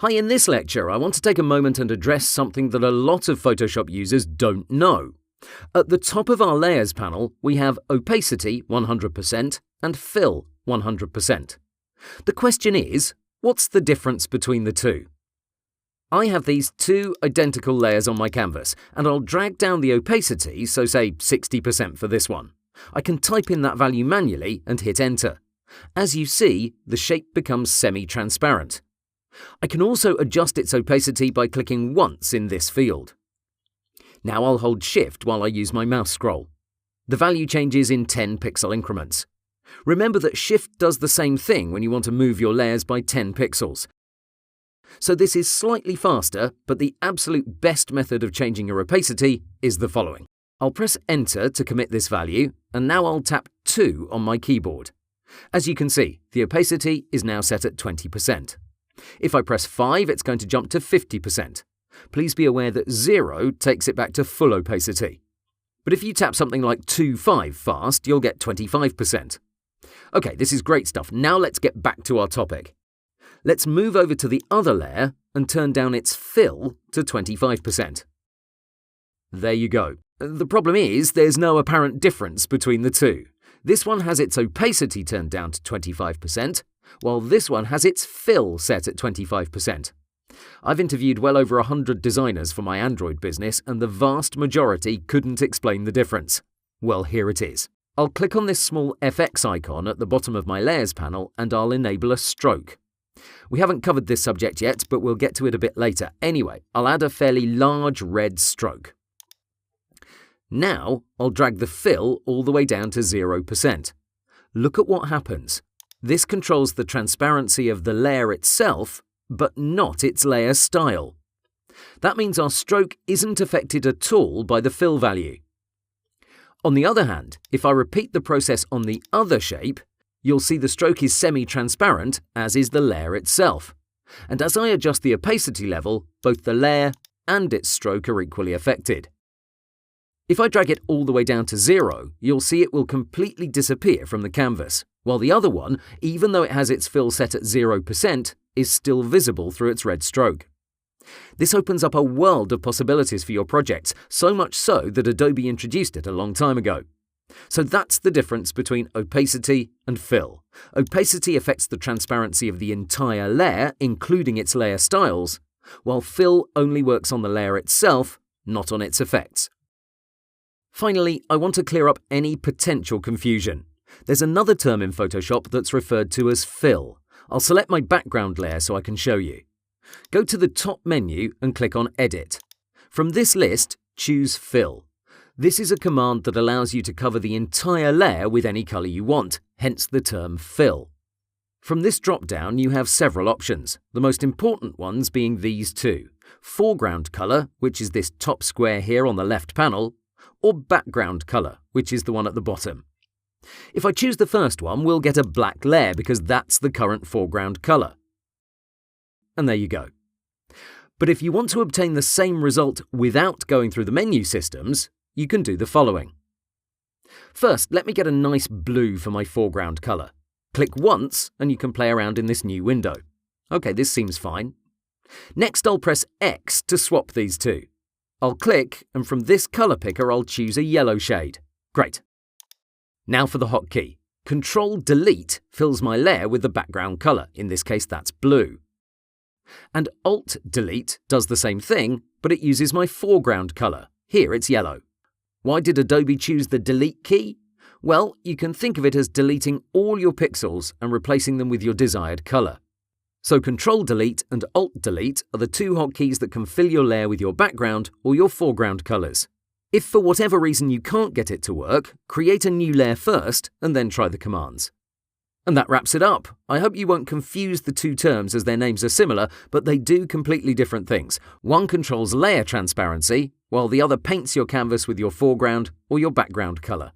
Hi, in this lecture, I want to take a moment and address something that a lot of Photoshop users don't know. At the top of our Layers panel, we have Opacity 100% and Fill 100%. The question is, what's the difference between the two? I have these two identical layers on my canvas, and I'll drag down the opacity, so say 60% for this one. I can type in that value manually and hit Enter. As you see, the shape becomes semi-transparent. I can also adjust its opacity by clicking once in this field. Now I'll hold Shift while I use my mouse scroll. The value changes in 10 pixel increments. Remember that Shift does the same thing when you want to move your layers by 10 pixels. So this is slightly faster, but the absolute best method of changing your opacity is the following. I'll press Enter to commit this value, and now I'll tap 2 on my keyboard. As you can see, the opacity is now set at 20%. If I press 5, it's going to jump to 50%. Please be aware that 0 takes it back to full opacity. But if you tap something like 2.5 fast, you'll get 25%. Okay, this is great stuff. Now let's get back to our topic. Let's move over to the other layer and turn down its fill to 25%. There you go. The problem is there's no apparent difference between the two. This one has its opacity turned down to 25%, while this one has its fill set at 25%. I've interviewed well over 100 designers for my Android business, and the vast majority couldn't explain the difference. Well, here it is. I'll click on this small FX icon at the bottom of my Layers panel, and I'll enable a stroke. We haven't covered this subject yet, but we'll get to it a bit later. Anyway, I'll add a fairly large red stroke. Now, I'll drag the fill all the way down to 0%. Look at what happens. This controls the transparency of the layer itself, but not its layer style. That means our stroke isn't affected at all by the fill value. On the other hand, if I repeat the process on the other shape, you'll see the stroke is semi-transparent, as is the layer itself. And as I adjust the opacity level, both the layer and its stroke are equally affected. If I drag it all the way down to 0, you'll see it will completely disappear from the canvas, while the other one, even though it has its fill set at 0%, is still visible through its red stroke. This opens up a world of possibilities for your projects, so much so that Adobe introduced it a long time ago. So that's the difference between opacity and fill. Opacity affects the transparency of the entire layer, including its layer styles, while fill only works on the layer itself, not on its effects. Finally, I want to clear up any potential confusion. There's another term in Photoshop that's referred to as fill. I'll select my background layer so I can show you. Go to the top menu and click on Edit. From this list, choose Fill. This is a command that allows you to cover the entire layer with any color you want, hence the term fill. From this drop-down, you have several options, the most important ones being these two: foreground color, which is this top square here on the left panel, or background color, which is the one at the bottom. If I choose the first one, we'll get a black layer because that's the current foreground color. And there you go. But if you want to obtain the same result without going through the menu systems, you can do the following. First, let me get a nice blue for my foreground color. Click once and you can play around in this new window. Okay, this seems fine. Next, I'll press X to swap these two. I'll click, and from this color picker, I'll choose a yellow shade. Great. Now for the hotkey. Control-Delete fills my layer with the background color. In this case, that's blue. And Alt-Delete does the same thing, but it uses my foreground color. Here it's yellow. Why did Adobe choose the Delete key? Well, you can think of it as deleting all your pixels and replacing them with your desired color. So Control-Delete and Alt-Delete are the two hotkeys that can fill your layer with your background or your foreground colors. If for whatever reason you can't get it to work, create a new layer first and then try the commands. And that wraps it up. I hope you won't confuse the two terms as their names are similar, but they do completely different things. One controls layer transparency, while the other paints your canvas with your foreground or your background color.